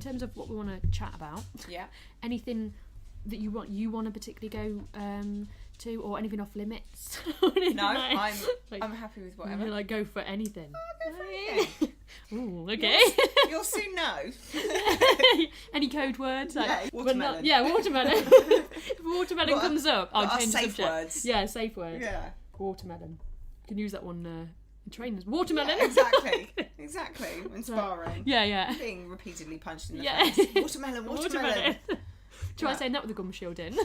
terms of what we want to chat about, anything that you want to particularly go to, or anything off limits? No, I'm happy with whatever. Like, go for anything. I'll go for anything. Ooh, okay. You'll soon know. Any code words? Like, watermelon. Watermelon. If watermelon comes up, I'll change the safe subject. words. Yeah, safe words. Yeah. Watermelon. You can use that one in trainers. Watermelon. Yeah, exactly. When sparring. Yeah. Being repeatedly punched in the face. Watermelon. Try saying that with a gum shield in.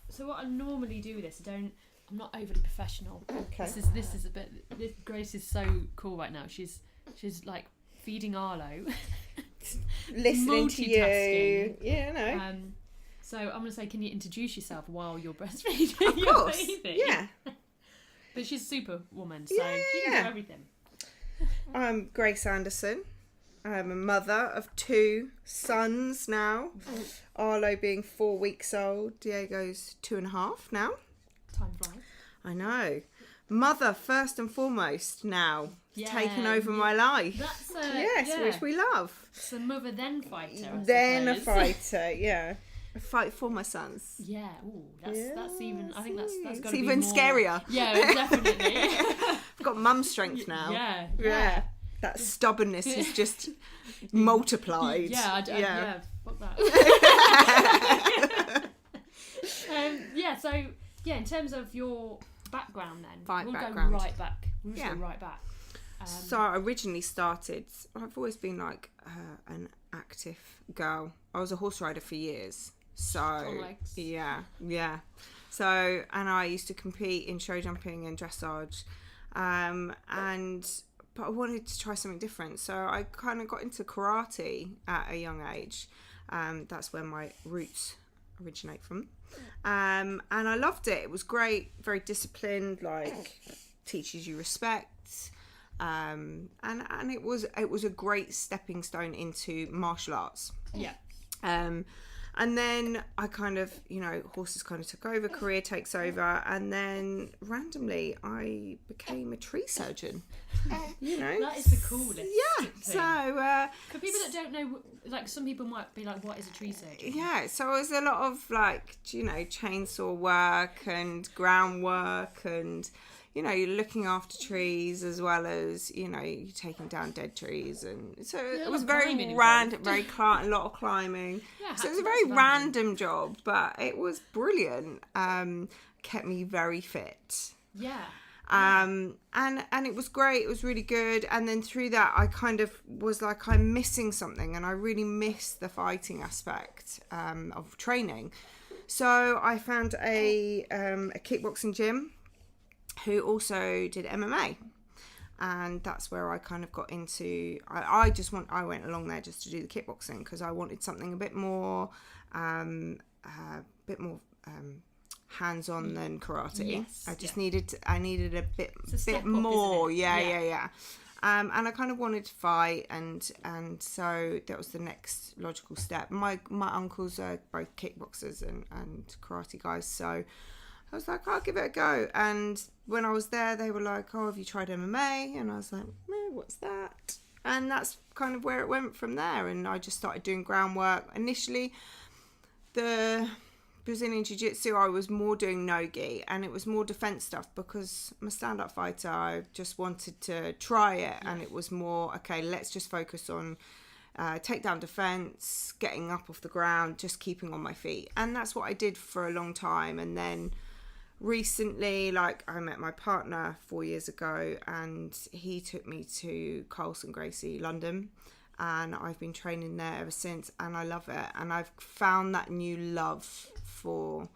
So what I normally do with this, I'm not overly professional. Okay. This is a bit. Grace is so cool right now. She's like feeding Arlo, listening to you. Yeah, no. So I'm gonna say, can you introduce yourself while you're breastfeeding Of your course. baby? Yeah. But she's a super woman, so she can do everything. I'm Grace Anderson. I'm a mother of 2 sons now. Arlo being 4 weeks old. Diego's 2.5 now. Time flies. I know. Mother first and foremost now. Yeah. Taken over my life. That's which we love. So mother then fighter. Then a fighter, yeah. I fight for my sons. Yeah. Ooh, that's even. I think that's got to be even more, scarier. Yeah, definitely. I've got mum strength now. Yeah. That stubbornness is just multiplied. Yeah. Fuck that. So in terms of your background, then we'll go right back. We'll just go right back. So I originally started. I've always been like an active girl. I was a horse rider for years. So yeah. So, and I used to compete in show jumping and dressage, but I wanted to try something different. So I kind of got into karate at a young age. That's where my roots originate from. And I loved it. It was great, very disciplined, like teaches you respect. And it was a great stepping stone into martial arts. Yeah. And then I kind of, horses kind of took over, career takes over, and then randomly I became a tree surgeon. That is the coolest. Yeah. Thing. So for people that don't know, like some people might be like, "What is a tree surgeon?" Yeah. So it was a lot of like, chainsaw work and groundwork and. You're looking after trees as well as, you're taking down dead trees. And so it was very random, a lot of climbing. Yeah, so it was a very random job, but it was brilliant. Kept me very fit. Yeah. And it was great. It was really good. And then through that, I kind of was like, I'm missing something. And I really missed the fighting aspect of training. So I found a kickboxing gym who also did MMA, and that's where I kind of got into. I went along there just to do the kickboxing because I wanted something a bit more hands-on than karate. Yes, I just needed a bit more. Yeah. And I kind of wanted to fight, and so that was the next logical step. My uncles are both kickboxers and karate guys, so I was like, I'll give it a go. And when I was there, they were like, oh, have you tried MMA? And I was like, no, what's that? And that's kind of where it went from there. And I just started doing groundwork. Initially, the Brazilian Jiu-Jitsu, I was more doing no-gi. And it was more defense stuff because I'm a stand-up fighter. I just wanted to try it. And it was more, okay, let's just focus on takedown defense, getting up off the ground, just keeping on my feet. And that's what I did for a long time. And then recently, like, I met my partner 4 years ago and he took me to Carlson Gracie, London, and I've been training there ever since, and I love it. And I've found that new love for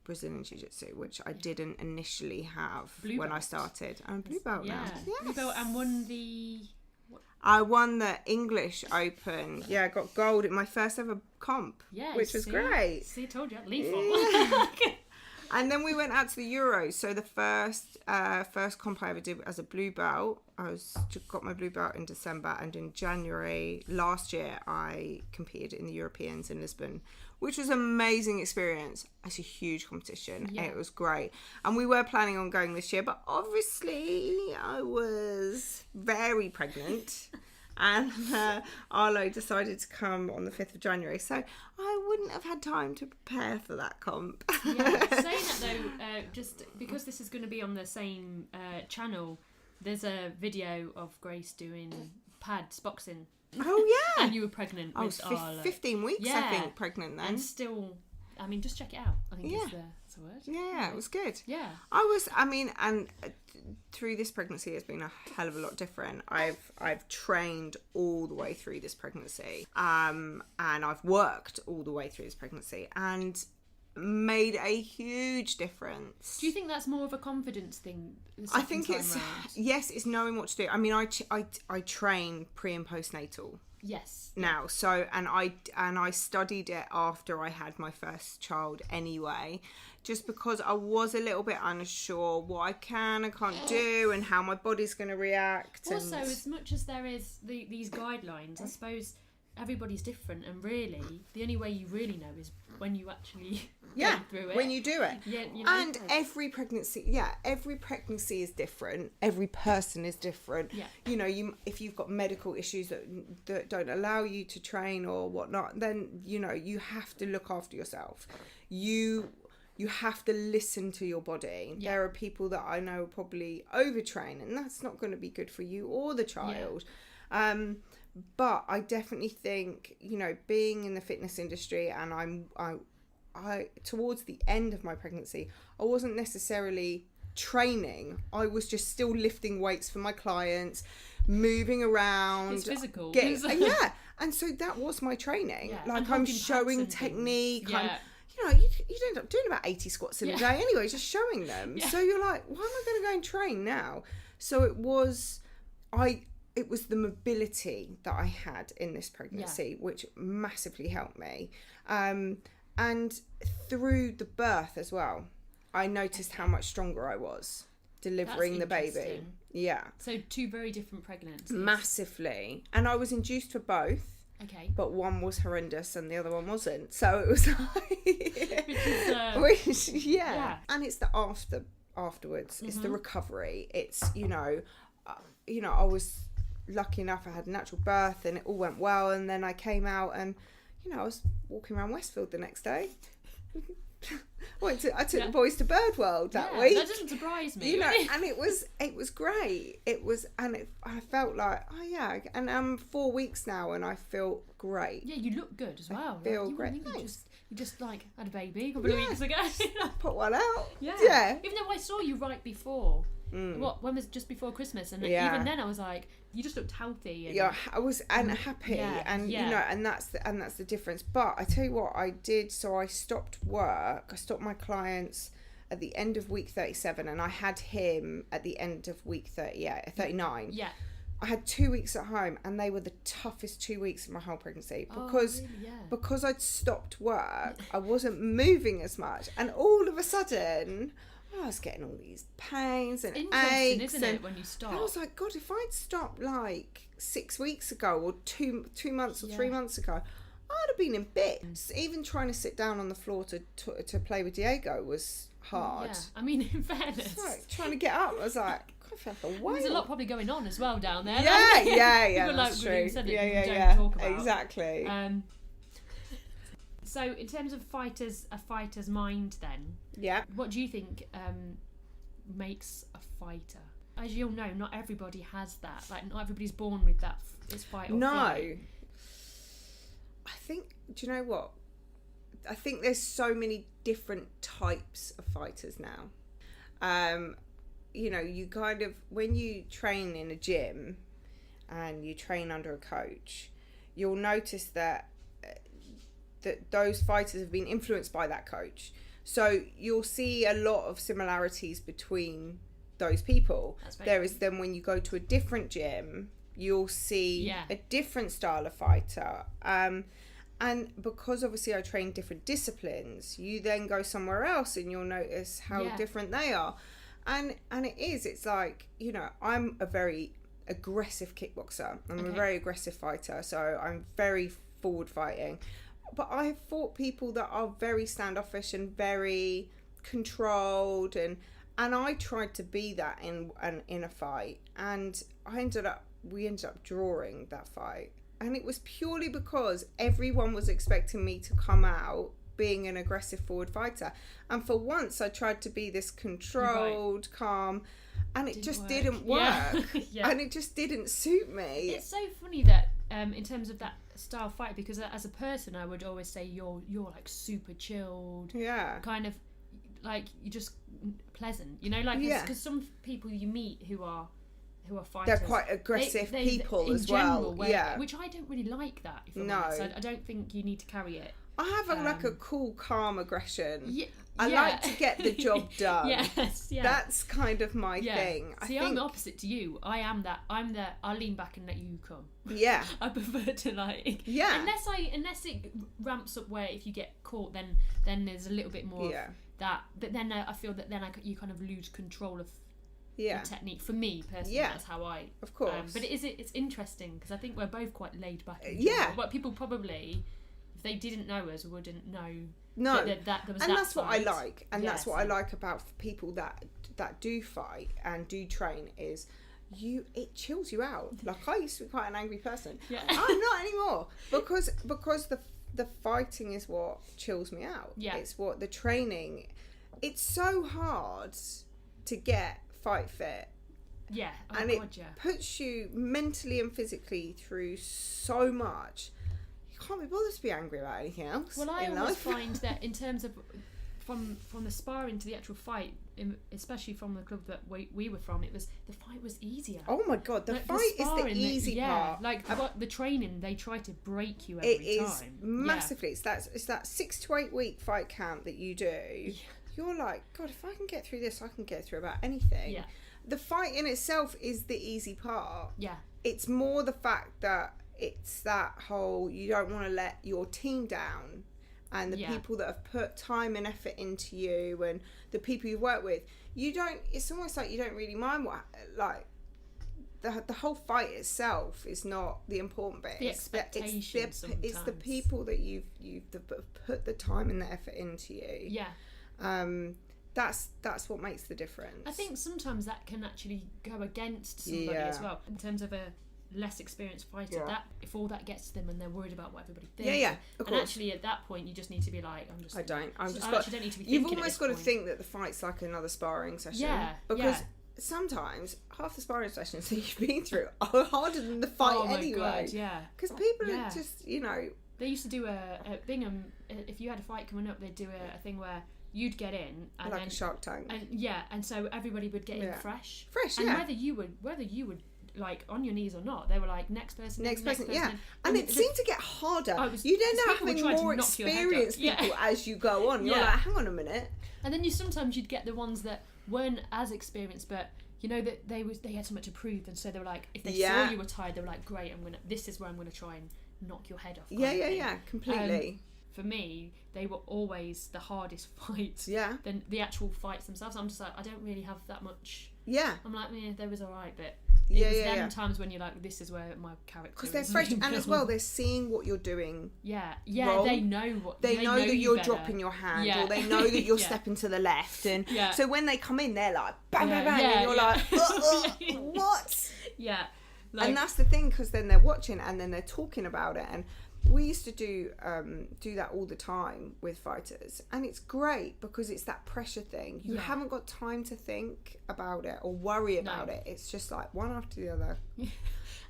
Brazilian Jiu-Jitsu, which I didn't initially have when I started. I'm blue belt now. Yes. Blue belt, and won the... I won the English Open. Yeah, I got gold in my first ever comp, which was great. See, I told you, lethal. Yeah. And then we went out to the Euros. So the first comp I ever did as a blue belt, got my blue belt in December, and in January last year I competed in the Europeans in Lisbon, which was an amazing experience. It's a huge competition. Yeah. It was great. And we were planning on going this year, but obviously I was very pregnant. and Arlo decided to come on the 5th of January, so I wouldn't have had time to prepare for that comp. Saying that though, just because this is going to be on the same channel, there's a video of Grace doing pads boxing. Oh yeah. And you were pregnant. I was 15 weeks, I think, pregnant then. And still, I mean, just check it out. I think it's the word. Yeah, it was good. Yeah. And through this pregnancy, it's been a hell of a lot different. I've trained all the way through this pregnancy, and I've worked all the way through this pregnancy, and made a huge difference. Do you think that's more of a confidence thing? I think it's knowing what to do. I mean, I train pre and postnatal. Yes. Now, so and I studied it after I had my first child anyway, just because I was a little bit unsure what I can and can't do and how my body's going to react. Also, as much as there is these guidelines, I suppose everybody's different, and really the only way you really know is when you actually go through it, when you do it. And every pregnancy is different, every person is different. If you've got medical issues that don't allow you to train or whatnot, then you have to look after yourself. You have to listen to your body. There are people that I know probably overtrain, and that's not going to be good for you or the child. But I definitely think, being in the fitness industry, and I towards the end of my pregnancy, I wasn't necessarily training. I was just still lifting weights for my clients, moving around. It's physical. And so that was my training. Like, I'm showing technique. You end up doing about 80 squats in a day anyway, just showing them. So you're like, why am I going to go and train now? So it was the mobility that I had in this pregnancy, which massively helped me. And through the birth as well, I noticed how much stronger I was delivering the baby. Yeah. So 2 very different pregnancies. Massively. And I was induced for both. Okay. But one was horrendous and the other one wasn't. So it was like... And it's the afterwards. It's the recovery. It's, I was... lucky enough I had a natural birth and it all went well, and then I came out and I was walking around Westfield the next day. I took the boys to Birdworld that week. That doesn't surprise me. And it was great. I felt like, and I'm 4 weeks now and I feel great. Yeah, you look good as well. I feel great. You just like had a baby a couple of weeks ago. Put one out. Yeah. Even though I saw you right before. When was just before Christmas, and even then I was like, you just looked healthy. And, I was happy, and that's the difference. But I tell you what I did. So I stopped work. I stopped my clients at the end of week 37, and I had him at the end of week 39. Yeah. I had 2 weeks at home, and they were the toughest 2 weeks of my whole pregnancy because I'd stopped work. I wasn't moving as much, and all of a sudden, I was getting all these pains and aches, isn't it, when you stop? I was like, God, if I'd stopped like 6 weeks ago or 2 months or 3 months ago, I'd have been in bits. Even trying to sit down on the floor to play with Diego was hard. Yeah. I mean, in fairness, like, trying to get up, I was like, God, I felt like a whale. There's a lot probably going on as well down there. Yeah, that's true. Don't talk about. Exactly. So in terms of a fighter's mind then, what do you think makes a fighter? As you'll know, not everybody has that. Like, not everybody's born with that. It's fight or flight. I think, do you know what? I think there's so many different types of fighters now. You kind of, when you train in a gym and you train under a coach, you'll notice that those fighters have been influenced by that coach. So you'll see a lot of similarities between those people. There is then when you go to a different gym, you'll see a different style of fighter. And because obviously I train different disciplines, you then go somewhere else and you'll notice how different they are. And it's like, I'm a very aggressive kickboxer. I'm a very aggressive fighter. So I'm very forward fighting. But I have fought people that are very standoffish and very controlled, and I tried to be that in a fight, and I ended up we ended up drawing that fight. And it was purely because everyone was expecting me to come out being an aggressive forward fighter. And for once, I tried to be this controlled, calm, and it just didn't work. Yeah. And it just didn't suit me. It's so funny that in terms of that style fight, because as a person, I would always say you're like super chilled. Yeah. Kind of like you're just pleasant, you know, like because some people you meet who are fighters, they're quite aggressive people as well, which I don't really like that, if I'm honest. I don't think you need to carry it. I have like a cool, calm aggression. I like to get the job done. Yes, yeah. That's kind of my thing. See, I'm the opposite to you. I am that. I'll lean back and let you come. Yeah. I prefer to like. Yeah. Unless it ramps up where if you get caught, then there's a little bit more of that. But then I feel that then you kind of lose control of the technique. For me personally, that's how I. Of course. But it's interesting because I think we're both quite laid back. But people probably, if they didn't know us, wouldn't know. No, that there was and that that's fight. what I like, and that's what I like about people that do fight and do train is it chills you out. Like I used to be quite an angry person. Yeah. I'm not anymore because the fighting is what chills me out. Yeah. It's what the training. It's so hard to get fight fit. Yeah. And it puts you mentally and physically through so much. Can't be bothered to be angry about anything else. Well, I always find that in terms of from the sparring to the actual fight, especially from the club that we were from, the fight was easier. Oh my god, the fight is the easy part. Like the training, they try to break you every time. It is massively. It's that 6 to 8 week fight camp that you do. Yeah. You're like, God, if I can get through this, I can get through about anything. Yeah. The fight in itself is the easy part. Yeah. It's more the fact that it's that whole, you don't want to let your team down, and the people that have put time and effort into you, and the people you work with, it's almost like you don't really mind what, like, the whole fight itself is not the important bit. The expectations. It's the people that you've put the time and the effort into you. Yeah. That's what makes the difference. I think sometimes that can actually go against somebody as well, in terms of a less experienced fighter. That if all that gets to them and they're worried about what everybody thinks, of course. And actually at that point you just need to be like, I don't need to be you've almost got to think that the fight's like another sparring session, because sometimes half the sparring sessions that you've been through are harder than the fight anyway. Because people are just, they used to do a Bingham, if you had a fight coming up, they'd do a thing where you'd get in and like then, a Shark Tank, and so everybody would get in fresh, and whether you would like on your knees or not, they were like next person, and it seemed to get harder. You'd end up having more experienced people as you go on. You're like, hang on a minute. And then sometimes you'd get the ones that weren't as experienced, but you know that they had so much to prove, and so they were like, if they saw you were tired, they were like, great, this is where I'm gonna try and knock your head off. Completely. For me, they were always the hardest fights than the actual fights themselves. I'm just like, I don't really have that much. I'm like, they was alright, but it was times when you're like, this is where my character is. Because they're fresh, and as well, they're seeing what you're doing. They know what they know that you're dropping your hand, or they know that you're stepping to the left, and so when they come in, they're like bang bang bang, and you're like, what? And that's the thing, because then they're watching and then they're talking about it, and we used to do that all the time with fighters, and it's great because it's that pressure thing. You haven't got time to think about it or worry about it. It's just like one after the other.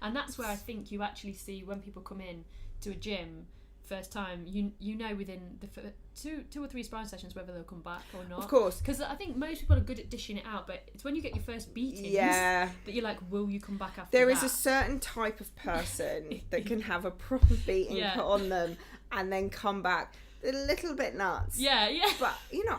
And that's where I think you actually see when people come in to a gym first time, you know within the two or three sparring sessions whether they'll come back or not. Of course. Because I think most people are good at dishing it out, but it's when you get your first beatings that you're like, will you come back after There that? is a certain type of person that can have a proper beating put on them and then come back a little bit nuts. But,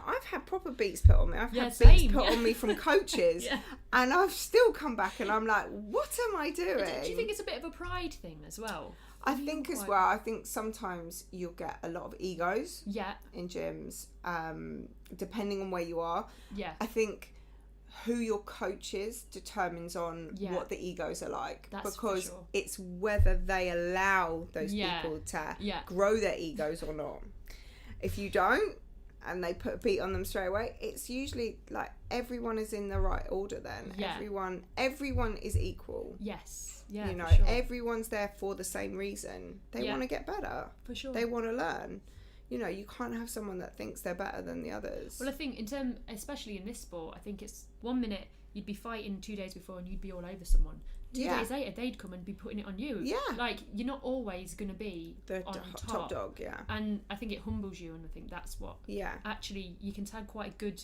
I've had proper beats put on me. I've had beats put on me from coaches, and I've still come back and I'm like, what am I doing? Do you think it's a bit of a pride thing as well? I think as well, I think sometimes you'll get a lot of egos in gyms, depending on where you are. I think who your coach is determines on what the egos are like. That's because it's whether they allow those people to grow their egos or not. If you don't, and they put a beat on them straight away, it's usually like everyone is in the right order then. Yeah. Everyone is equal. Yes. Yeah. You know, sure. everyone's there for the same reason. They want to get better. For sure. They want to learn. You know, you can't have someone that thinks they're better than the others. Well, I think especially in this sport, I think it's 1 minute you'd be fighting 2 days before and you'd be all over someone. 2 days later, they'd come and be putting it on you. Yeah. Like, you're not always going to be the on top dog, yeah. And I think it humbles you, and I think that's what... Yeah. Actually, you can tell quite a good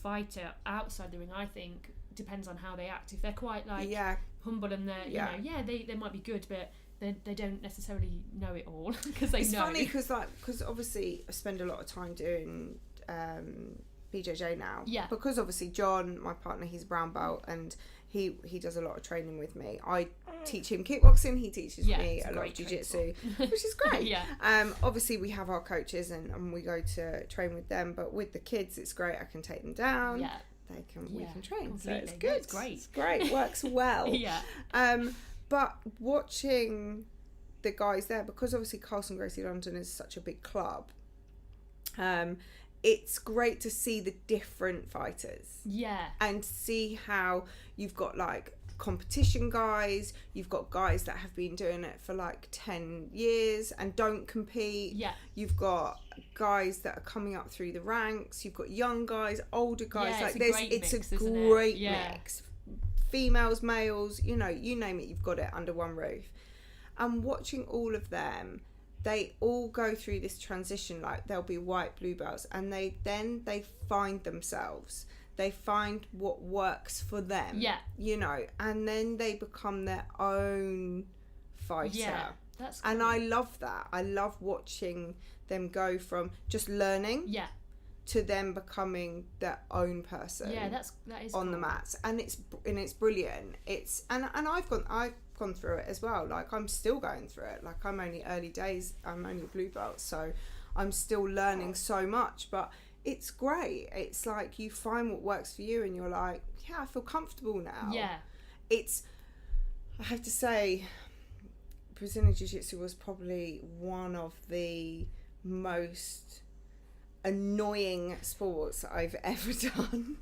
fighter outside the ring, I think. Depends on how they act. If they're quite, like, humble and they're, you know, they might be good, but... They don't necessarily know it all because they know. It's funny because obviously I spend a lot of time doing BJJ now. Yeah. Because obviously John, my partner, he's a brown belt and he does a lot of training with me. I teach him kickboxing. He teaches me a lot of jiu-jitsu, which is great. Yeah. Obviously we have our coaches and we go to train with them. But with the kids, it's great. I can take them down. Yeah. We can train. Completely. So it's good. That's great. It's great. Works well. Yeah. But watching the guys there, because obviously Carlson Gracie London is such a big club, it's great to see the different fighters. Yeah. And see how you've got like competition guys, you've got guys that have been doing it for like 10 years and don't compete. Yeah. You've got guys that are coming up through the ranks, you've got young guys, older guys. Yeah, like it's a great mix. Females, males, you know, you name it, you've got it under one roof. And watching all of them, they all go through this transition, like they'll be white, blue belts, and they find themselves. They find what works for them. Yeah. You know, and then they become their own fighter. Yeah, that's cool. And I love that. I love watching them go from just learning. Yeah. To them becoming their own person. Yeah, that is on cool. the mats, and it's brilliant. It's and I've gone through it as well. Like I'm still going through it. Like I'm only early days. I'm only a blue belt, so I'm still learning so much. But it's great. It's like you find what works for you, and you're like, yeah, I feel comfortable now. Yeah. I have to say, Brazilian Jiu-Jitsu was probably one of the most annoying sports I've ever done.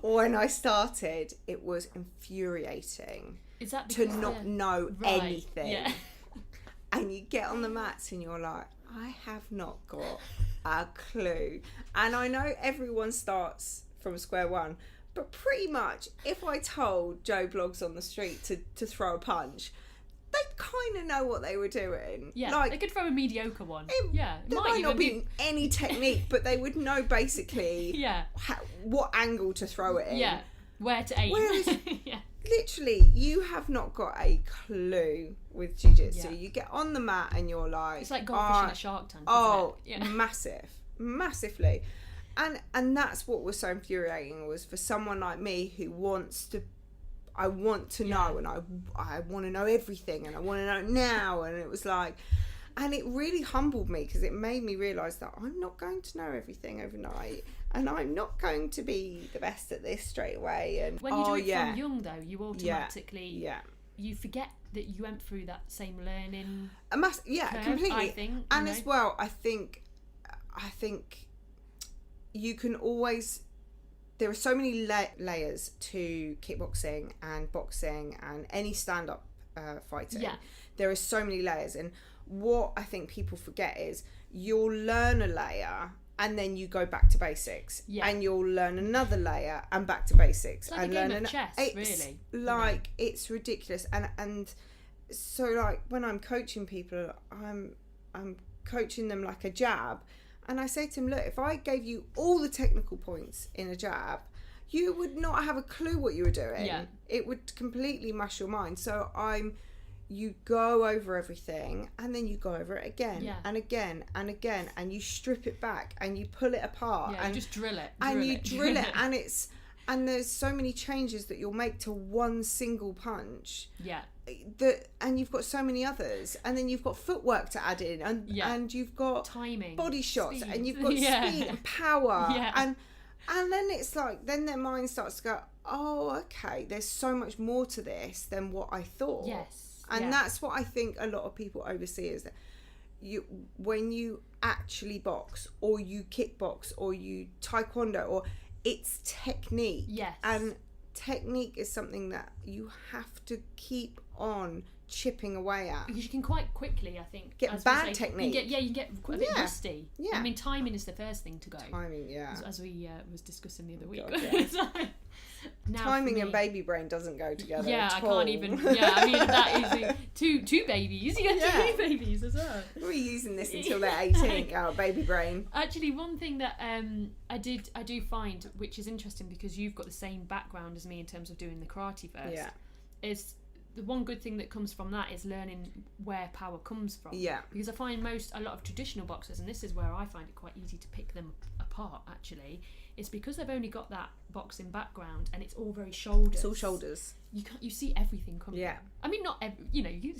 When I started, it was infuriating. Is that to not know anything? Yeah. And you get on the mats and you're like, I have not got a clue. And I know everyone starts from square one, but pretty much if I told Joe Bloggs on the street to throw a punch, they kind of know what they were doing. Yeah, like, they could throw a mediocre one. There might not be any technique, but they would know basically what angle to throw it in. Yeah, where to aim. Whereas, literally, you have not got a clue with jiu-jitsu. Yeah. You get on the mat and you're like... It's like goldfish in a shark tank, isn't it? Massive. Massively. And that's what was so infuriating, was for someone like me who wants to... I want to know, and I want to know everything, and I want to know it now, and it was like, and it really humbled me because it made me realise that I'm not going to know everything overnight, and I'm not going to be the best at this straight away. And when you do it from young, though, you automatically you forget that you went through that same learning. Curve, completely. I think, and as well, I think you can always. There are so many layers to kickboxing and boxing and any stand-up fighting. Yeah. There are so many layers. And what I think people forget is you'll learn a layer and then you go back to basics. Yeah. And you'll learn another layer and back to basics. It's like and a game of chess, really. Like, it's ridiculous. And so, like, when I'm coaching people, I'm coaching them like a jab. And I say to him, look, if I gave you all the technical points in a jab, you would not have a clue what you were doing. Yeah. It would completely mush your mind. So you go over everything and then you go over it again and again and again, and you strip it back and you pull it apart. Yeah, and you just drill it. Drill it and there's so many changes that you'll make to one single punch. Yeah. And you've got so many others, and then you've got footwork to add in, and you've got timing, body shots, speed. And you've got speed and power, and then it's like, then their mind starts to go, oh, okay, there's so much more to this than what I thought. Yes. And that's what I think a lot of people oversee, is that when you actually box or you kickbox or you taekwondo, or it's technique. Yes. And technique is something that you have to keep on chipping away at, because you can quite quickly, I think, get bad technique. You can get a bit rusty. Yeah. I mean, timing is the first thing to go. Timing, yeah. As we was discussing the other week. God, yeah. So, timing and baby brain doesn't go together. Yeah, at I all. can't even. Yeah, I mean that is two babies. You got two babies as well. We're using this until they're 18. Our baby brain. Actually, one thing that I do find, which is interesting, because you've got the same background as me in terms of doing the karate first. Yeah. Is the one good thing that comes from that is learning where power comes from. Yeah. Because I find a lot of traditional boxers, and this is where I find it quite easy to pick them apart actually, it's because they've only got that boxing background and it's all very shoulders. It's all shoulders. You see everything coming. Yeah. I mean, not every, you can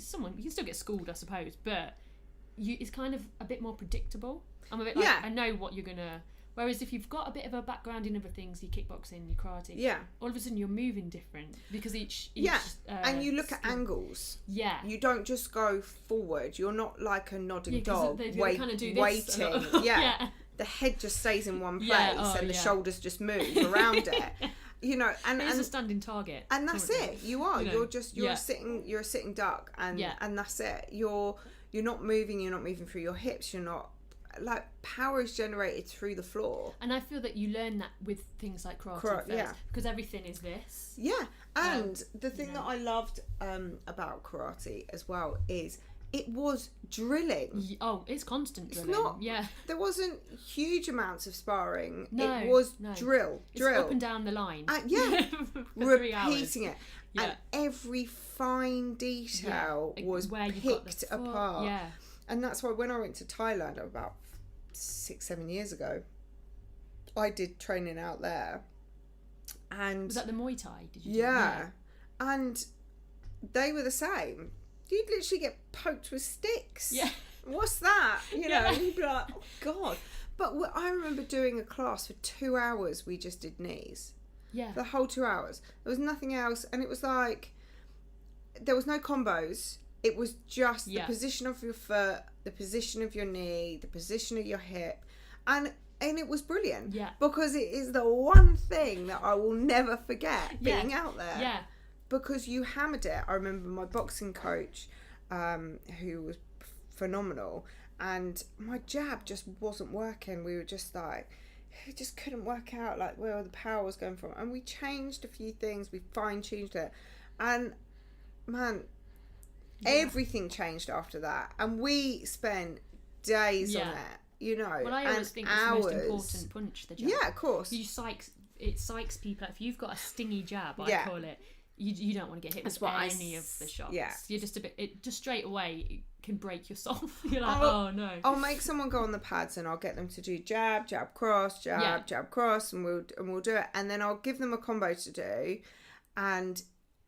still get schooled, I suppose, but it's kind of a bit more predictable. I'm a bit like, I know what you're gonna. Whereas if you've got a bit of a background in other things, your kickboxing, your karate, all of a sudden you're moving different because each and you look at angles. Yeah, you don't just go forward. You're not like a nodding dog kind of do this waiting. Yeah. The head just stays in one place and the shoulders just move around it. And it's a standing target, and that's it. You are. You're a sitting duck, and that's it. You're not moving. You're not moving through your hips. You're not. Like, power is generated through the floor, and I feel that you learn that with things like karate first, because everything is this. And the thing that I loved about karate as well is it was drilling. Oh, it's constant drilling. It's not. There wasn't huge amounts of sparring. No, it was drill. It's up and down the line. Repeating it. And every fine detail was where picked apart. Yeah. And that's why when I went to Thailand about 6-7 years ago, I did training out there. And was that the Muay Thai? Did you do? Yeah. And they were the same. You'd literally get poked with sticks. Yeah. What's that? And you'd be like, oh God. But I remember doing a class for 2 hours. We just did knees. Yeah. The whole 2 hours. There was nothing else. And it was like, there was no combos. It was just the position of your foot, the position of your knee, the position of your hip. And it was brilliant. Yeah. Because it is the one thing that I will never forget being out there. Yeah. Because you hammered it. I remember my boxing coach, who was phenomenal, and my jab just wasn't working. We were just like, it just couldn't work out like where the power was going from. And we changed a few things. We fine-tuned it. And, man, everything changed after that. And we spent days on it, Well, I always think it's the most important punch, the jab. Yeah, of course. It psychs people. If you've got a stingy jab, I call it, you don't want to get hit with any of the shots. Yeah. You're just just straight away it can break your soul. You're like, oh no. I'll make someone go on the pads and I'll get them to do jab, jab, cross, jab, jab, cross, and we'll do it. And then I'll give them a combo to do, and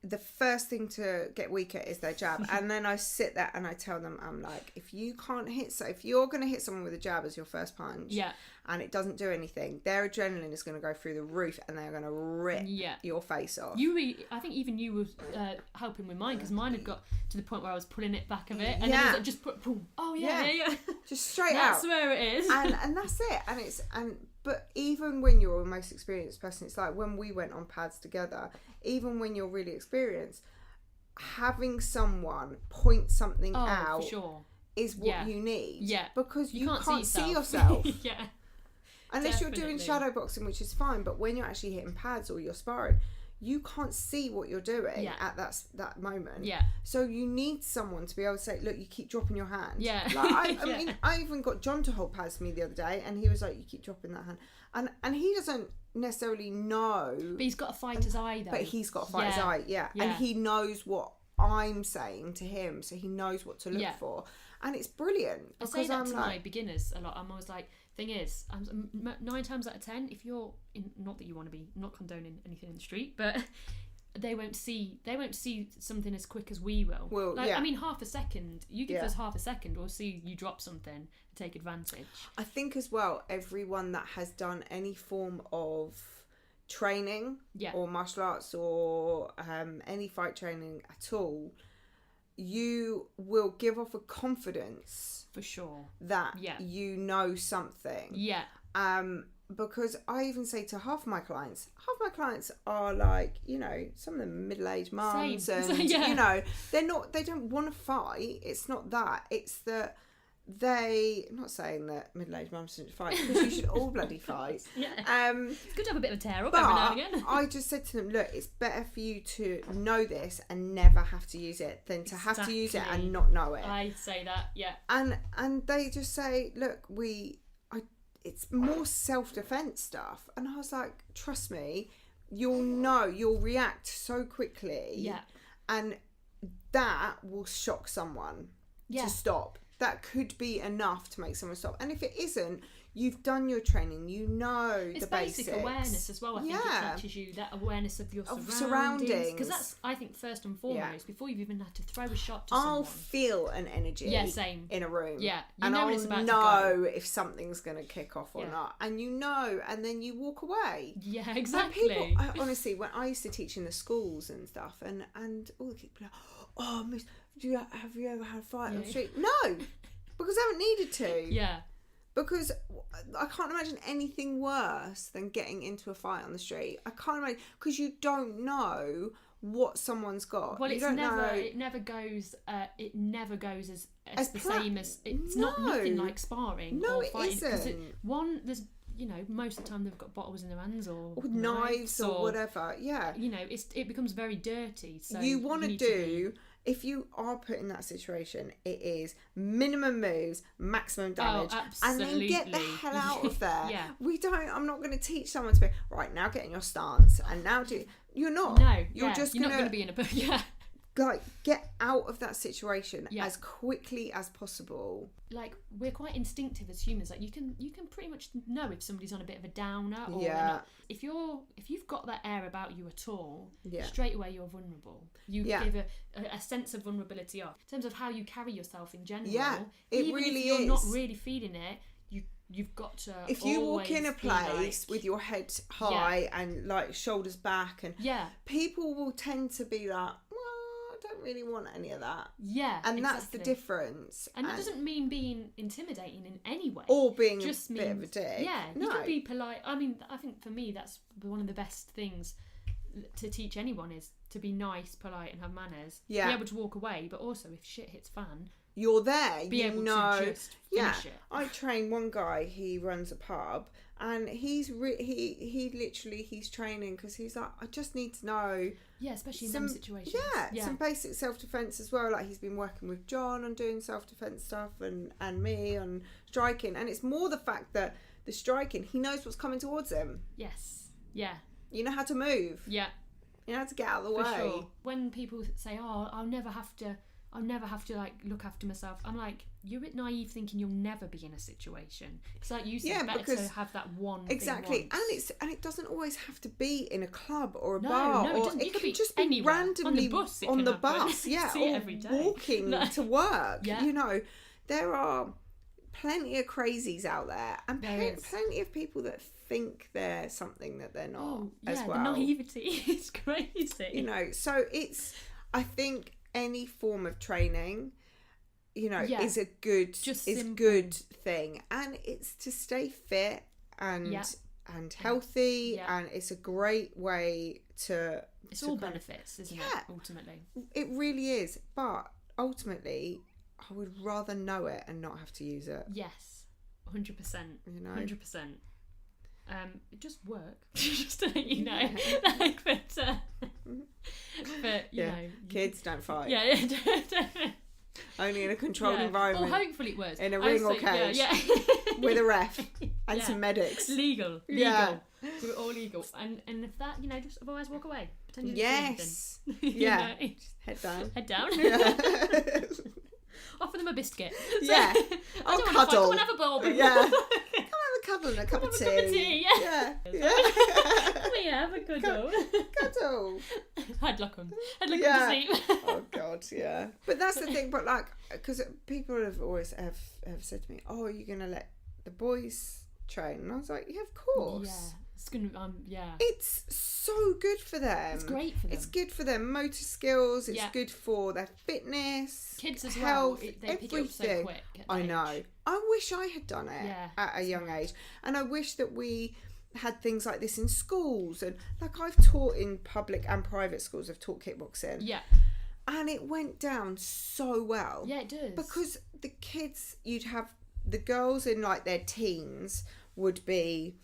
the first thing to get weaker is their jab. And then I sit there and I tell them, I'm like, if you can't hit, so if you're going to hit someone with a jab as your first punch, and it doesn't do anything, their adrenaline is going to go through the roof and they're going to rip your face off. I think even you were helping with mine, because mine had got to the point where I was pulling it back a bit, and then it was like, just put, boom. Oh yeah. Just straight That's out. That's where it is. And that's it. But even when you're a most experienced person, it's like when we went on pads together, even when you're really experienced, having someone point something out for sure. is what you need. Yeah. Because you can't see yourself. Yeah. Unless you're doing shadow boxing, which is fine, but when you're actually hitting pads or you're sparring, you can't see what you're doing at that moment. Yeah. So you need someone to be able to say, look, you keep dropping your hand. Yeah. Like I mean, I even got John to hold pads for me the other day, and he was like, you keep dropping that hand. And he doesn't necessarily know. But he's got a fighter's eye, though. But he's got a fighter's eye, and he knows what I'm saying to him, so he knows what to look for. And it's brilliant. I say that to my beginners a lot. I'm always like, thing is, 9 times out of 10, if you're in, not that you want to be, I'm not condoning anything in the street, but they won't see something as quick as we will. Well, like, I mean, half a second, you give us half a second, we'll see you drop something and take advantage. I think as well, everyone that has done any form of training or martial arts or any fight training at all, you will give off a confidence for sure that you know something. Yeah. Because I even say to half my clients are like, you know, some of them middle-aged mums. Same. And you know, they don't want to fight. It's not that. It's that I'm not saying that middle-aged mums shouldn't fight, because you should all bloody fight. Yeah. It's good to have a bit of a tear up every now and again. I just said to them, look, it's better for you to know this and never have to use it than to have to use it and not know it. I say that, yeah. And they just say, look, it's more self-defense stuff. And I was like, trust me, you'll react so quickly. Yeah. And that will shock someone to stop. That could be enough to make someone stop. And if it isn't, you've done your training, you know the basics. It's basic awareness as well. I think it teaches you that awareness of your surroundings. Because that's, I think, first and foremost, before you've even had to throw a shot to someone. I'll feel an energy in a room. Yeah, and I'll know if something's going to kick off or not. And you know, and then you walk away. Yeah, exactly. Honestly, when I used to teach in the schools and stuff, and all the kids were like, oh, miss, have you ever had a fight on the street? No, because I haven't needed to. Yeah. Because I can't imagine anything worse than getting into a fight on the street. I can't imagine, because you don't know what someone's got. Well, it never goes as the same as, it's not nothing like sparring or fighting. It isn't. There's, you know, most of the time they've got bottles in their hands or knives or whatever. Yeah. You know, it becomes very dirty. So you want to do. If you are put in that situation, it is minimum moves, maximum damage, and then get the hell out of there. I'm not going to teach someone to be right now. Get in your stance, and now do. You're not. No, you're not going to be in a book. Yeah. Like, get out of that situation as quickly as possible. Like, we're quite instinctive as humans. Like, you can pretty much know if somebody's on a bit of a downer or not. If you've got that air about you at all, straight away you're vulnerable. You give a sense of vulnerability off. In terms of how you carry yourself in general, even if you're not really feeling it, you've got to. If you walk in a place with your head high and like shoulders back, and people will tend to be like, don't really want any of that. Yeah, and that's the difference. And that doesn't mean being intimidating in any way, or being just bit of a dick. Yeah, you can be polite. I mean, I think for me that's one of the best things to teach anyone, is to be nice, polite, and have manners. Be able to walk away, but also if shit hits fan, you're there. Be able to just finish it. I train one guy. He runs a pub, and he's training because he's like, I just need to know. Yeah, especially in them situations. Yeah, some basic self-defense as well. Like, he's been working with John on doing self-defense stuff, and me on striking. And it's more the fact that the striking, he knows what's coming towards him. Yes. Yeah. You know how to move. Yeah. You know how to get out of the way. Sure. When people say, "Oh, I'll never have to like look after myself," I'm like, you're a bit naive thinking you'll never be in a situation. It's like you said, better to have that one exactly thing once. and it doesn't always have to be in a club or a bar. No, or it could just be randomly on the bus. Yeah, see it every day. Walking to work. Yeah. You know, there are plenty of crazies out there, and plenty of people that think they're something that they're not as well. The naivety is crazy. You know, so I think any form of training, you know, is a good thing, and it's to stay fit and healthy, and it's a great way to. It's all benefits, isn't it? Ultimately, it really is. But ultimately, I would rather know it and not have to use it. Yes, 100%. You know, 100%. It just work. Just to let you know, like, but you know, kids don't fight. Yeah. Only in a controlled environment. Well, hopefully it was in a ring or cage, with a ref and some medics. Legal. We're all legal, and if that, you know, just otherwise walk away. Pretend you didn't do anything. Yeah. Just head down. Yeah. Offer them a biscuit. Yeah. Cuddle. Come and have a bourbon. Yeah. Come have a cuddle and a cup of tea. Yeah. Come here, have a cuddle. Cuddle. Headlock them to sleep. Oh God, yeah. But that's the thing. But like, because people have always have said to me, "Oh, are you gonna let the boys train?" And I was like, "Yeah, of course." It's gonna, yeah. It's so good for them. It's great for them. It's good for their motor skills. It's good for their fitness, kids as health, well. They pick it up so quick. I know. I wish I had done it at a young age, and I wish that we had things like this in schools. And like I've taught in public and private schools. I've taught kickboxing. Yeah. And it went down so well. Yeah, it does. Because the kids, you'd have the girls in like their teens would be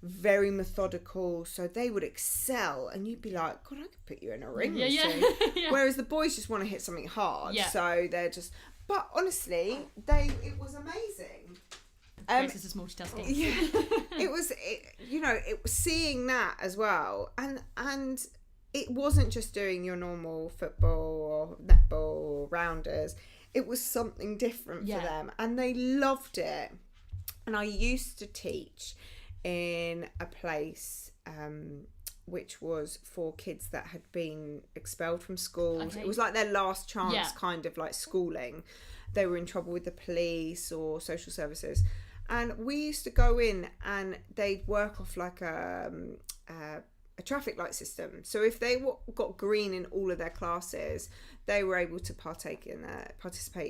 very methodical, so they would excel, and you'd be like, God, I could put you in a ring soon. Yeah. Whereas the boys just want to hit something hard, so they're just. But honestly, it was amazing. This is multitasking. Yeah, it was seeing that as well, and it wasn't just doing your normal football or netball or rounders. It was something different for them, and they loved it. And I used to teach in a place which was for kids that had been expelled from schools. Okay. It was like their last chance kind of like schooling. They were in trouble with the police or social services. And we used to go in and they'd work off like a traffic light system. So if they got green in all of their classes, they were able to participate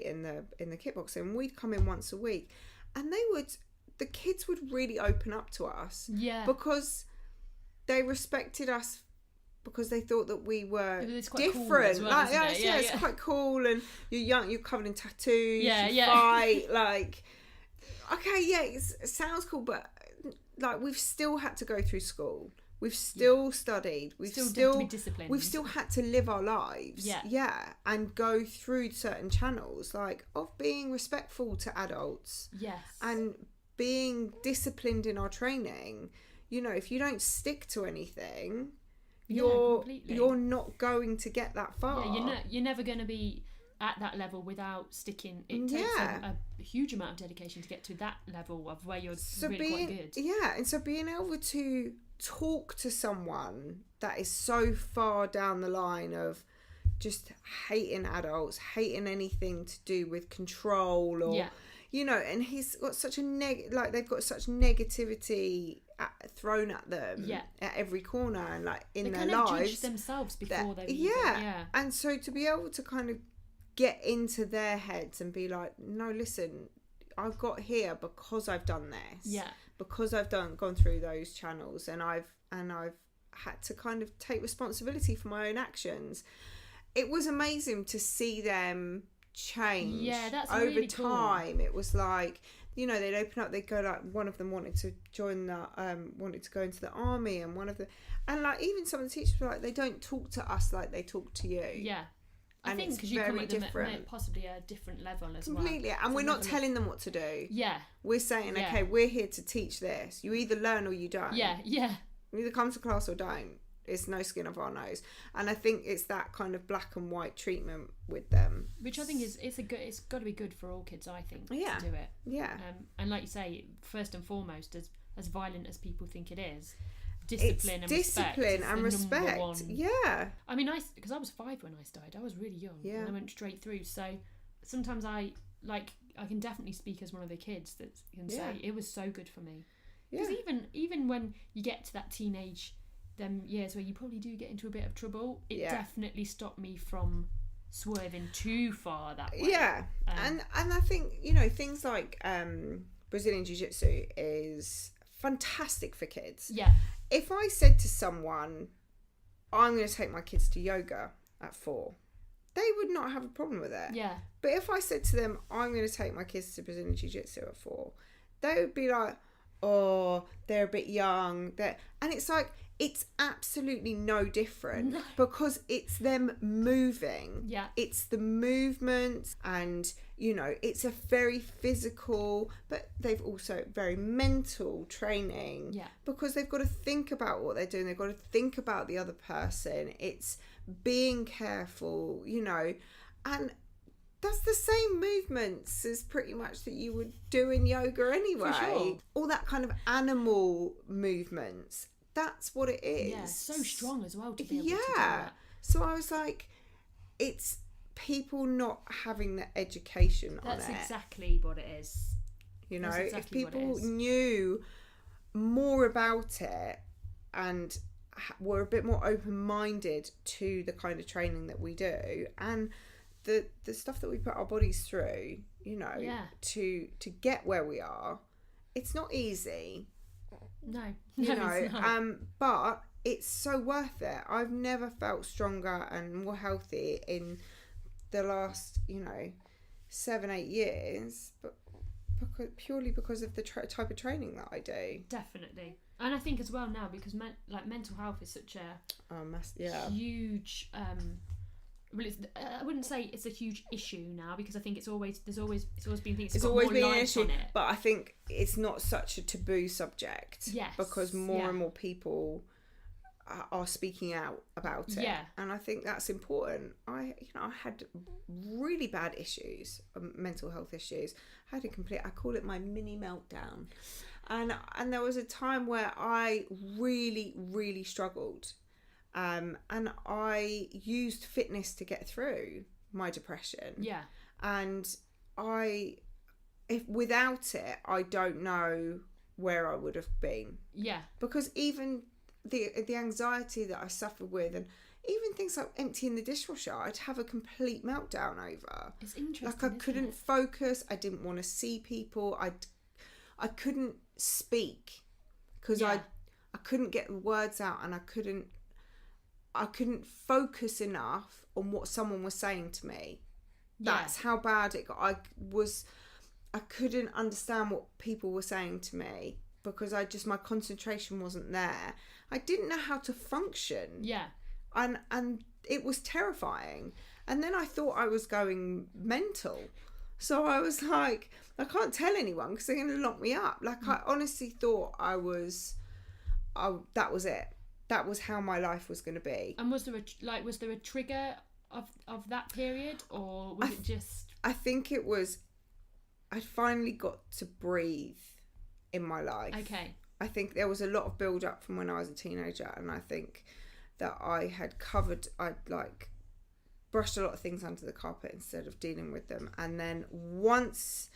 in the kickboxing. We'd come in once a week, and the kids would really open up to us, because they respected us, because they thought that we were different. Cool as well, it's quite cool, and you're young, you're covered in tattoos, you fight, like, okay, it sounds cool, but like we've still had to go through school. We've still studied. We've still be disciplined. We've still had to live our lives. And go through certain channels, like of being respectful to adults. Yes. And being disciplined in our training. You know, if you don't stick to anything, you're not going to get that far. Yeah, you're never going to be at that level without sticking. It takes a huge amount of dedication to get to that level of where you're quite good. Yeah, and so being able to talk to someone that is so far down the line of just hating adults, hating anything to do with control, or and he's got such a they've got such negativity thrown at them at every corner, and like in their lives, they judge themselves before they and so to be able to kind of get into their heads and be like, no, listen, I've got here because I've done this, because I've gone through those channels, and I've had to kind of take responsibility for my own actions. It was amazing to see them change over really time. Cool. It was like, they'd open up, they'd go, like, one of them wanted to join wanted to go into the army, and like even some of the teachers were like, they don't talk to us like they talk to you. I think because you come at them at possibly a different level as well. Completely, and we're not telling them what to do. We're saying, okay, we're here to teach this. You either learn or you don't. You either come to class or don't. It's no skin off our nose. And I think it's that kind of black and white treatment with them, which I think it's got to be good for all kids, I think, to do it. And like you say, first and foremost, as violent as people think it is, discipline and respect. I mean, because I was 5 when I started. I was really young, and I went straight through. So sometimes I can definitely speak as one of the kids that can say it was so good for me. Because even when you get to that teenage, them years where you probably do get into a bit of trouble, it definitely stopped me from swerving too far that way. And I think things like Brazilian Jiu-Jitsu is fantastic for kids. If I said to someone, I'm going to take my kids to yoga at 4, they would not have a problem with it. But if I said to them, I'm going to take my kids to Brazilian Jiu-Jitsu at 4, they would be like, oh, they're a bit young. And it's like, it's absolutely no different, because it's them moving. It's the movement, and it's a very physical, but they've also very mental training, because they've got to think about what they're doing. They've got to think about the other person. It's being careful, and that's the same movements as pretty much that you would do in yoga anyway. For sure. All that kind of animal movements. That's what it is. Yeah, so strong as well to be able to do that. So I was like, it's people not having the education on it. That's exactly what it is. If people knew more about it, and we're a bit more open-minded to the kind of training that we do and the stuff that we put our bodies through, you know, to get where we are. It's not easy. No, you know, it's not. But it's so worth it. I've never felt stronger and more healthy in the last, you know, 7-8 years, but purely because of the type of training that I do. Definitely. And I think as well now, because mental health is such a huge well, I wouldn't say it's a huge issue now, because I think it's always been things. It's always been an issue, but I think it's not such a taboo subject. Yes, because more and more people are speaking out about it. Yeah, and I think that's important. I had really bad issues, mental health issues. I call it my mini meltdown, and there was a time where I really struggled. And I used fitness to get through my depression. Yeah. And if without it, I don't know where I would have been. Yeah. Because even the anxiety that I suffered with, and even things like emptying the dishwasher, I'd have a complete meltdown over. It's interesting. Like I couldn't focus. I didn't want to see people. I couldn't speak because I couldn't get the words out, and I couldn't focus enough on what someone was saying to me. That's how bad it got. I couldn't understand what people were saying to me because my concentration wasn't there. I didn't know how to function. Yeah. And it was terrifying. And then I thought I was going mental. So I was like, I can't tell anyone because they're going to lock me up. Like I honestly thought that was it. That was how my life was going to be. And was there a trigger of that period, or was it just? I think it was. I finally got to breathe in my life. Okay. I think there was a lot of build up from when I was a teenager, and I think that I'd brushed a lot of things under the carpet instead of dealing with them. And then once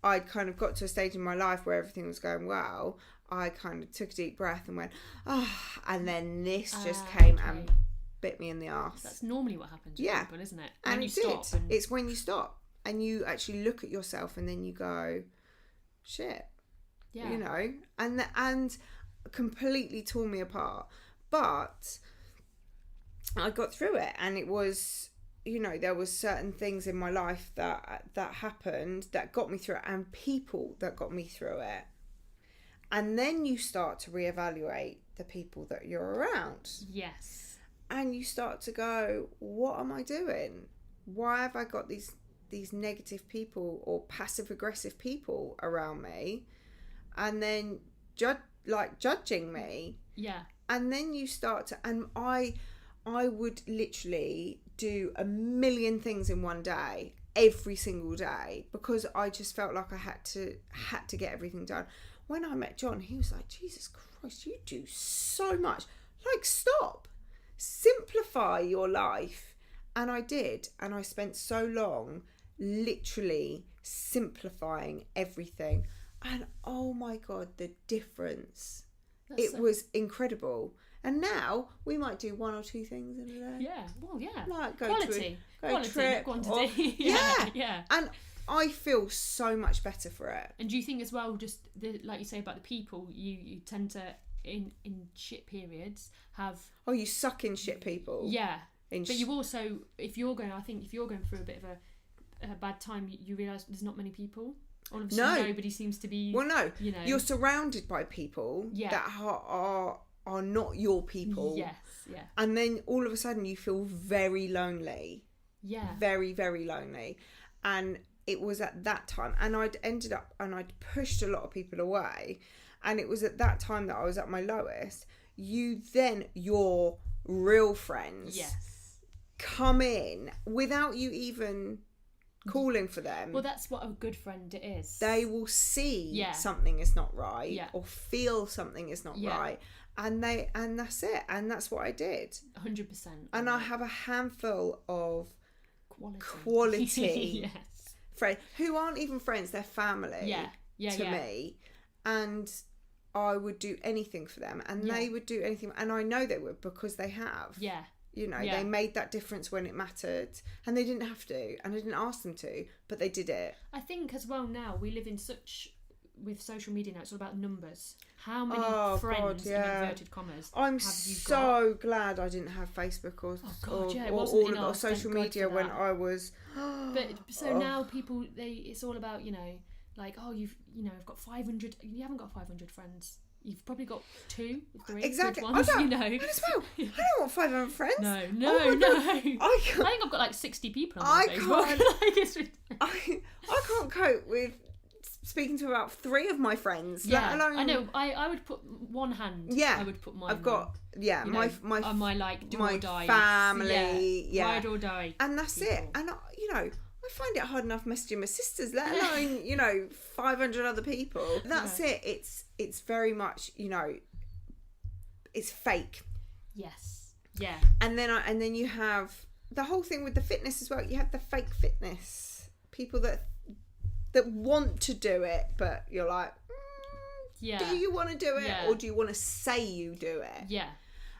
I kind of got to a stage in my life where everything was going well, I kind of took a deep breath and went, and then this just came and bit me in the arse. That's normally what happens with people, isn't it? When you stop. It's when you stop and you actually look at yourself and then you go, shit. Yeah. You know? And completely tore me apart. But I got through it, and it was, you know, there was certain things in my life that happened that got me through it, and people that got me through it. And then you start to reevaluate the people that you're around. Yes. And you start to go, what am I doing? Why have I got these negative people or passive aggressive people around me? And then judging me. Yeah. And then you start to, and I would literally do a million things in one day, every single day, because I just felt like I had to get everything done. When I met John, he was like, Jesus Christ, you do so much. Like, stop. Simplify your life. And I did. And I spent so long literally simplifying everything. And oh my God, the difference. It was incredible. And now we might do one or two things in a day. Yeah, well, yeah. Like go quality, to a trip, not quantity. Yeah. And I feel so much better for it. And do you think as well, just like you say about the people, you tend to in shit periods have. Oh, you suck in shit people. Yeah. But you also, if you're going through a bit of a bad time, you realise there's not many people. All of a sudden, nobody seems to be. Well, no, you know, you're surrounded by people that are not your people. Yes, yeah. And then all of a sudden, you feel very lonely. Yeah. Very, very lonely, and it was at that time, and I'd pushed a lot of people away, and it was at that time that I was at my lowest. Your real friends, come in without you even calling for them. Well, that's what a good friend is. They will see something is not right, or feel something is not right, and that's it, and that's what I did. 100%. And I have a handful of quality friends who aren't even friends; they're family. To me, and I would do anything for them, and they would do anything, and I know they would because they have. Yeah. You know, they made that difference when it mattered, and they didn't have to, and I didn't ask them to, but they did it. I think as well now we live in with social media now, it's all about numbers. How many friends, in inverted commas, I'm so glad I didn't have Facebook or all of social media when I was. But so now people, it's all about, you know, like, oh, I've got 500. You haven't got 500 friends. You've probably got 2, 3 exactly. good ones, you know. I as well. I don't want 500 friends. No. I think I've got like 60 people on my Facebook. I can't cope with speaking to about 3 of my friends. Yeah, let alone... I know. I would put one hand. Yeah, I would put mine. I've got my like do my or die family. Yeah, ride or die. And that's people. It. And I find it hard enough messaging my sisters, let alone 500 other people. That's it. It's very much it's fake. Yes. Yeah. And then you have the whole thing with the fitness as well. You have the fake fitness people that want to do it, but you're like, do you want to do it, or do you want to say you do it? Yeah.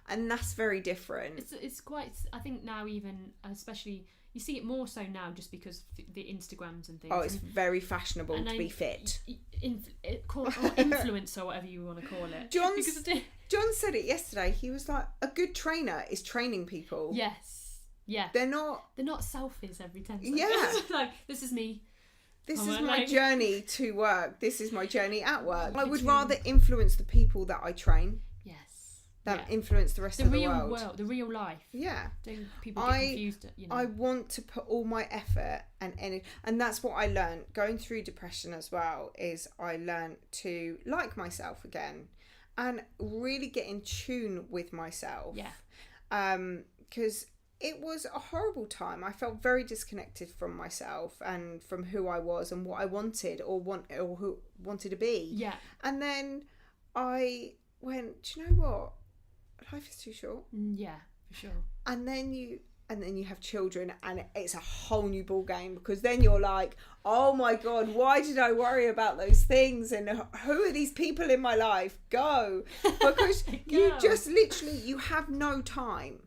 And that's very different. It's quite. I think now, even especially. You see it more so now just because the Instagrams and things. Oh, it's very fashionable to be fit. Influencer or whatever you want to call it. John said it yesterday. He was like, a good trainer is training people. Yes. Yeah. They're not selfies every 10 seconds. Yeah. Like, this is me. This is my journey to work. This is my journey at work. I would rather influence the people that I train. That influence the rest of the world. The real life. Yeah. Don't people get confused, I want to put all my effort and energy, and that's what I learned going through depression as well, is I learned to like myself again and really get in tune with myself. Yeah. Because it was a horrible time. I felt very disconnected from myself and from who I was and what I wanted or who wanted to be. Yeah. And then I went, do you know what? Life is too short. Yeah, for sure. And then you have children, and it's a whole new ball game, because then you're like, oh my God, why did I worry about those things? And who are these people in my life? Go. Because you just literally, you have no time.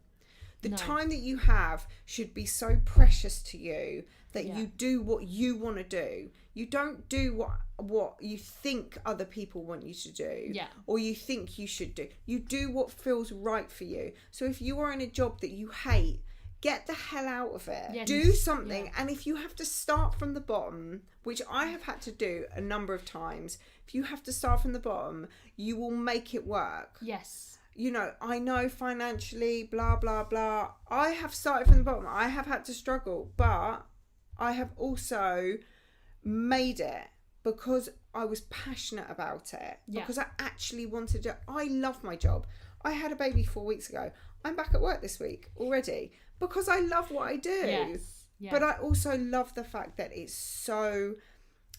The time that you have should be so precious to you that you do what you want to do. You don't do what you think other people want you to do, or you think you should do. You do what feels right for you. So if you are in a job that you hate, get the hell out of it. Yeah, do something. And if you have to start from the bottom, which I have had to do a number of times, if you have to start from the bottom, you will make it work. Yes. I know financially, blah, blah, blah. I have started from the bottom. I have had to struggle, but I have also made it because I was passionate about it. Because I actually wanted to. I love my job. I had a baby 4 weeks ago. I'm back at work this week already because I love what I do. Yes. Yeah. But I also love the fact that it's so...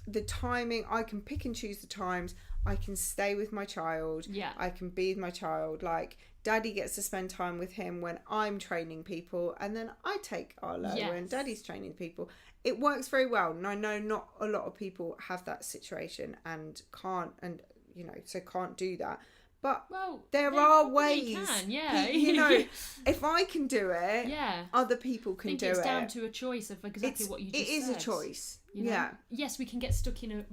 The timing, I can pick and choose the times. I can stay with my child. Yeah. I can be with my child. Like, Daddy gets to spend time with him when I'm training people, and then I take Arlo when Daddy's training people. It works very well, and I know not a lot of people have that situation and can't do that. But there are ways. Can, if I can do it, other people can do it. It's down to a choice of exactly what you just said. It is a choice. Yes, we can get stuck in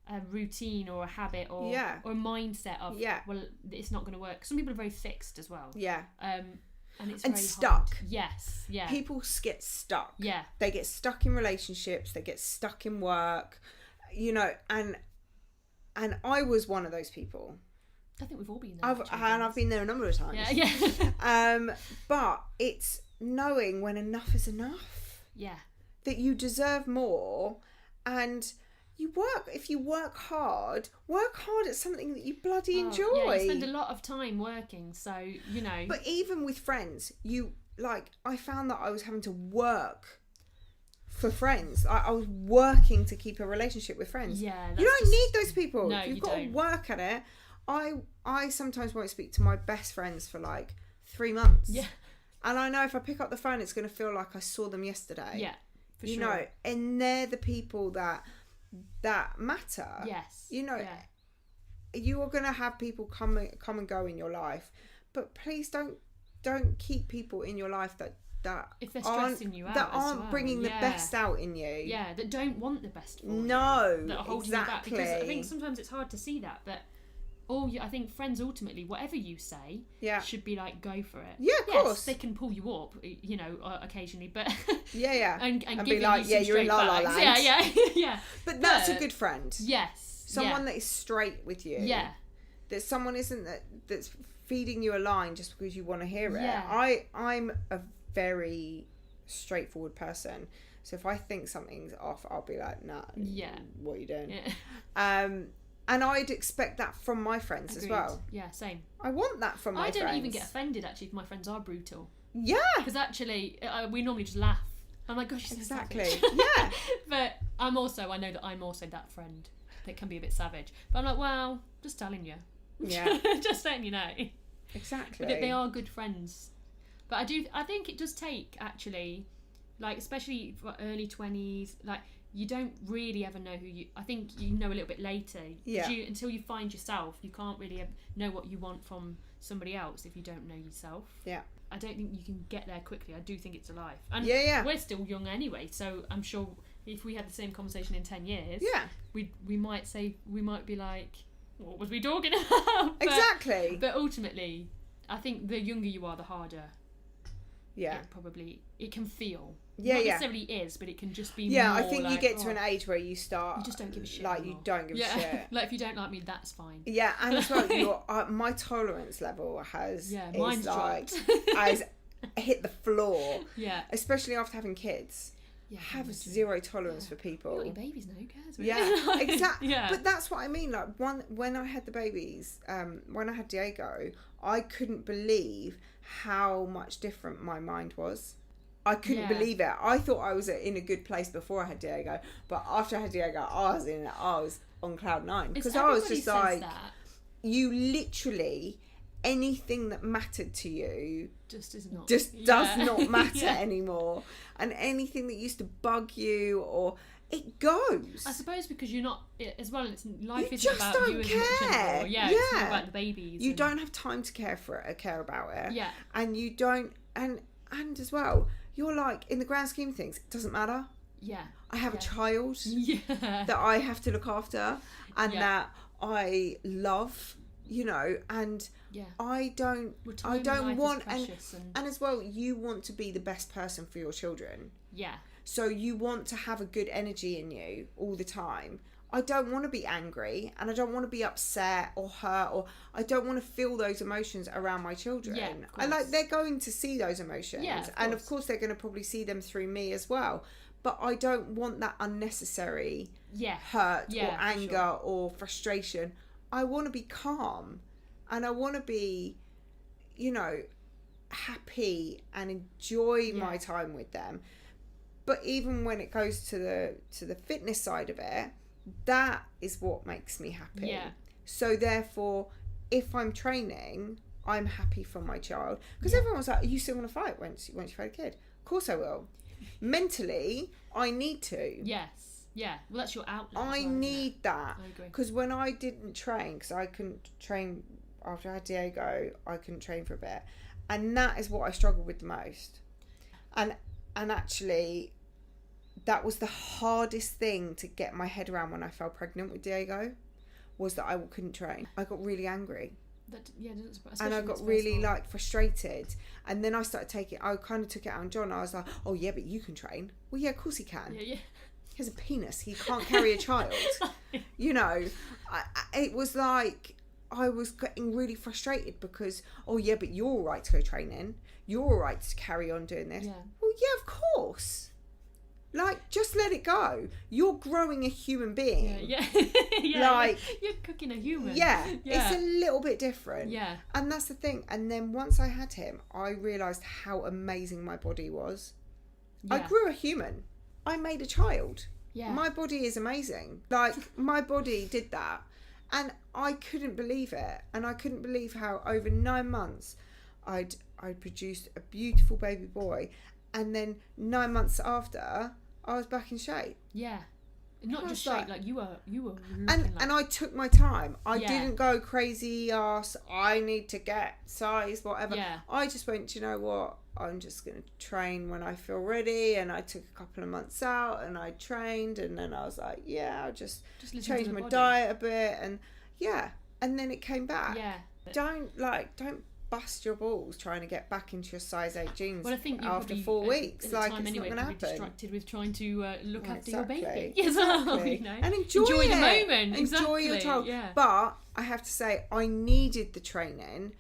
a routine or a habit or a mindset of well, it's not going to work. Some people are very fixed as well. Yeah. And it's very stuck. Hard. Yes. Yeah. People get stuck. Yeah. They get stuck in relationships. They get stuck in work. And I was one of those people. I think we've all been there. I've been there a number of times. Yeah. But it's knowing when enough is enough. Yeah. That you deserve more, and if you work hard at something that you bloody enjoy. Yeah, you spend a lot of time working, so But even with friends, I found that I was having to work for friends. I was working to keep a relationship with friends. Yeah, you don't need those people. No, You've got to work at it. I sometimes won't speak to my best friends for 3 months. Yeah. And I know if I pick up the phone, it's going to feel like I saw them yesterday. Yeah, for sure. And they're the people that matter. Yes. you are going to have people come and go in your life, but please don't keep people in your life that if they're stressing you out, that aren't bringing the best out in you. Yeah, that don't want the best for you. No, that are holding you back. Because I think sometimes it's hard to see that, but I think friends ultimately, whatever you say, should be like, go for it. Yeah, of course. They can pull you up, occasionally, but and give be like, you're in la la land. Yeah. But that's a good friend. Yes. Someone that is straight with you. Yeah. That someone isn't that's feeding you a line just because you want to hear it. Yeah. I'm a very straightforward person. So if I think something's off, I'll be like, nah. Yeah. What are you doing? Yeah. And I'd expect that from my friends as well. Yeah, same. I want that from my friends. I don't even get offended, actually, if my friends are brutal. Yeah. Because actually, we normally just laugh. I'm like, gosh, she's exactly. So Yeah. But I know that I'm also that friend that can be a bit savage. But I'm like, well, just telling you. Yeah. Just letting you know. Exactly. But they are good friends. But I think it does take, actually, like, especially for early 20s, like, you don't really ever know I think you know a little bit later. Yeah. Until you find yourself, you can't really know what you want from somebody else if you don't know yourself. Yeah. I don't think you can get there quickly. I do think it's a life. And we're still young anyway, so I'm sure if we had the same conversation in 10 years, we might be like, what was we talking about? Exactly. But ultimately, I think the younger you are, the harder. Yeah. It can feel. Yeah, Not necessarily is, but it can just be more. Yeah, I think you get to an age where you start. You just don't give a shit. Like, anymore. you don't give a shit. Like, if you don't like me, that's fine. Yeah, and as well, my tolerance level has hit the floor. Yeah. Especially after having kids. Yeah, I have zero tolerance for people. You got your babies now, who cares? Yeah, exactly. Yeah. But that's what I mean. Like, when I had the babies, when I had Diego, I couldn't believe how much different my mind was. I couldn't believe it. I thought I was in a good place before I had Diego, but after I had Diego, I was on cloud 9 because I was just like, you literally, anything that mattered to you just does not matter anymore, and anything that used to bug you or it goes. I suppose because you're not as well. Life isn't about you as much anymore. Yeah, it's more about the babies. You don't have time to care about it. Yeah, and you don't, and as well, you're like, in the grand scheme of things, it doesn't matter. Yeah, I have a child that I have to look after and that I love, and I don't want, and as well, you want to be the best person for your children. Yeah. So you want to have a good energy in you all the time. I don't want to be angry, and I don't want to be upset or hurt, or I don't want to feel those emotions around my children. Yeah, they're going to see those emotions, and of course they're going to probably see them through me as well. But I don't want that unnecessary hurt or anger or frustration. I want to be calm, and I want to be, happy and enjoy my time with them. But even when it goes to the fitness side of it, that is what makes me happy. Yeah. So therefore, if I'm training, I'm happy for my child. Because everyone was like, you still want to fight once you've had a kid? Of course I will. Mentally, I need to. Yes. Yeah. Well, that's your outlet. I need that. I agree. Because when I didn't train, because I couldn't train after I had Diego, I couldn't train for a bit. And that is what I struggled with the most. And actually, that was the hardest thing to get my head around when I fell pregnant with Diego, was that I couldn't train. I got really angry. And I got really frustrated. And then I started I kind of took it out on John. I was like, oh yeah, but you can train. Well, yeah, of course he can. Yeah. He has a penis. He can't carry a child. It was like, I was getting really frustrated because, oh yeah, but you're all right to go training. You're all right to carry on doing this. Yeah. Well, yeah, of course. Like, just let it go. You're growing a human being. Yeah. You're cooking a human. Yeah, it's a little bit different. Yeah. And that's the thing. And then once I had him, I realised how amazing my body was. Yeah. I grew a human. I made a child. Yeah. My body is amazing. Like, my body did that. And I couldn't believe it. And I couldn't believe how over 9 months I'd produced a beautiful baby boy. And then 9 months after, I was back in shape. Yeah. Not just straight, like you were and I took my time. I didn't go crazy ass, I need to get size, whatever. Yeah. I just went, you know what, I'm just going to train when I feel ready. And I took a couple of months out and I trained, and then I was like, I'll just change my diet a bit, and and then it came back. Yeah. Don't bust your balls trying to get back into your size 8 jeans after 4 weeks. Like, it's not going to happen. Distracted with trying to look after your baby. Exactly. You know? And enjoy the moment. Exactly. Enjoy your child. Yeah. But I have to say, I needed the training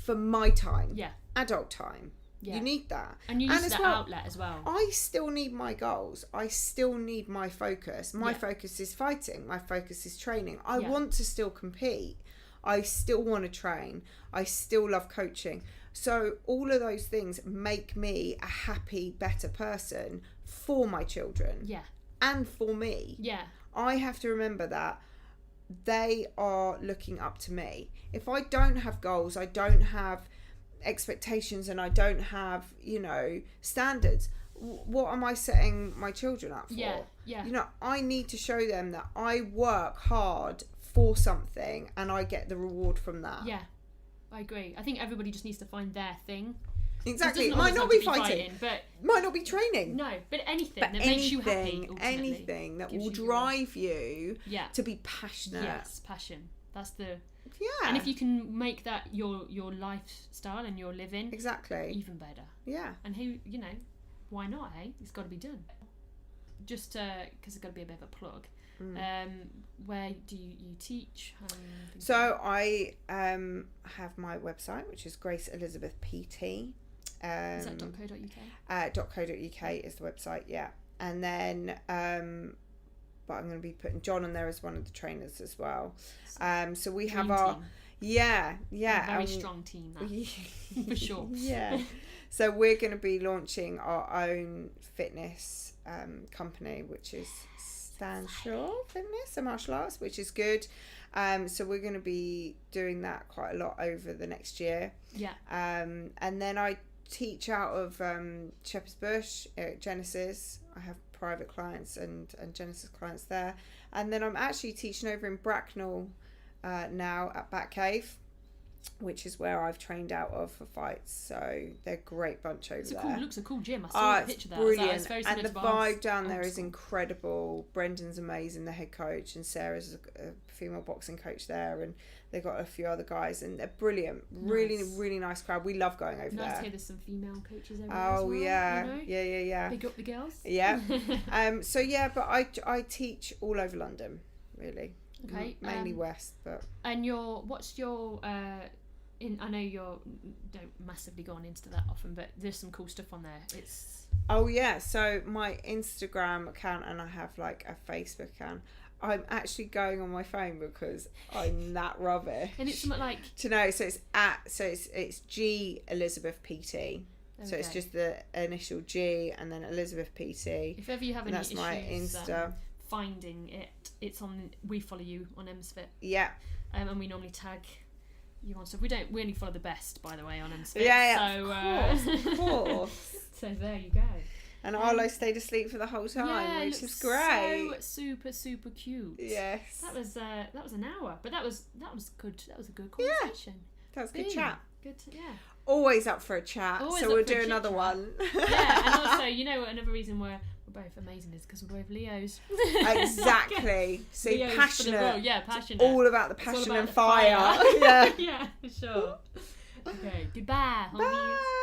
for my time. Yeah. Adult time. Yeah. You need that. And you need that outlet as well. I still need my goals. I still need my focus. My focus is fighting. My focus is training. I want to still compete. I still want to train. I still love coaching. So all of those things make me a happy, better person for my children. Yeah. And for me. Yeah. I have to remember that they are looking up to me. If I don't have goals, I don't have expectations, and I don't have, standards, what am I setting my children up for? Yeah. I need to show them that I work hard for something and I get the reward from that. Yeah, I agree. I think everybody just needs to find their thing. Exactly. It might not be fighting, but might not be training. No, but anything that makes you happy. Anything that will drive you to be passionate. Yes, passion. That's the... Yeah. And if you can make that your lifestyle and your living, exactly, even better. Yeah. And why not? Hey, it's got to be done. Just because it's got to be a bit of a plug. Where do you teach? So I have my website, which is Grace Elizabeth PT. Is that .co.uk? .co.uk is the website, yeah. And then, but I'm going to be putting John on there as one of the trainers as well. So we have our team. Yeah, a very strong team, that, for sure. Yeah. So we're going to be launching our own fitness company, which is Stanshore Fitness and Martial Arts, which is good. So we're going to be doing that quite a lot over the next year. Yeah. And then I teach out of Shepherd's Bush at Genesis. I have private clients and Genesis clients there. And then I'm actually teaching over in Bracknell now at Batcave, which is where I've trained out of for fights. So they're a great bunch over there. It looks a cool gym. I saw a picture there. Brilliant. It's very and the vibe down there is incredible. Brendan's amazing, the head coach, and Sarah's a female boxing coach there, and they've got a few other guys, and they're brilliant. Nice. Really, really nice crowd. We love going over there. Nice to hear there's some female coaches over there as well. Yeah. Big up the girls. Yeah. But I teach all over London, really. Okay. Mainly west, but. And what's your I know you don't massively go on into that often, but there's some cool stuff on there. So my Instagram account, and I have like a Facebook account. I'm actually going on my phone because I'm that rubbish. And it's something like so it's G Elizabeth PT. Okay. So it's just the initial G and then Elizabeth PT. If ever you have any issues, that's my Insta. Finding it's on. We follow you on Emzfit. Yeah. And we normally tag you on stuff. We only follow the best, by the way, on Emzfit. Yeah. So, of course. So there you go. And Arlo stayed asleep for the whole time, which is great. So super, super cute. Yes. That was an hour, but that was good. That was a good conversation. Yeah. That was good chat. Good. Always up for a chat. So we'll do another one. Yeah, and also, another reason we're both amazing is because we're both Leos. Exactly. See, Leos passionate. Yeah, passionate. All about the passion and fire. Yeah. Yeah, for sure. Okay. Goodbye, homies. Bye.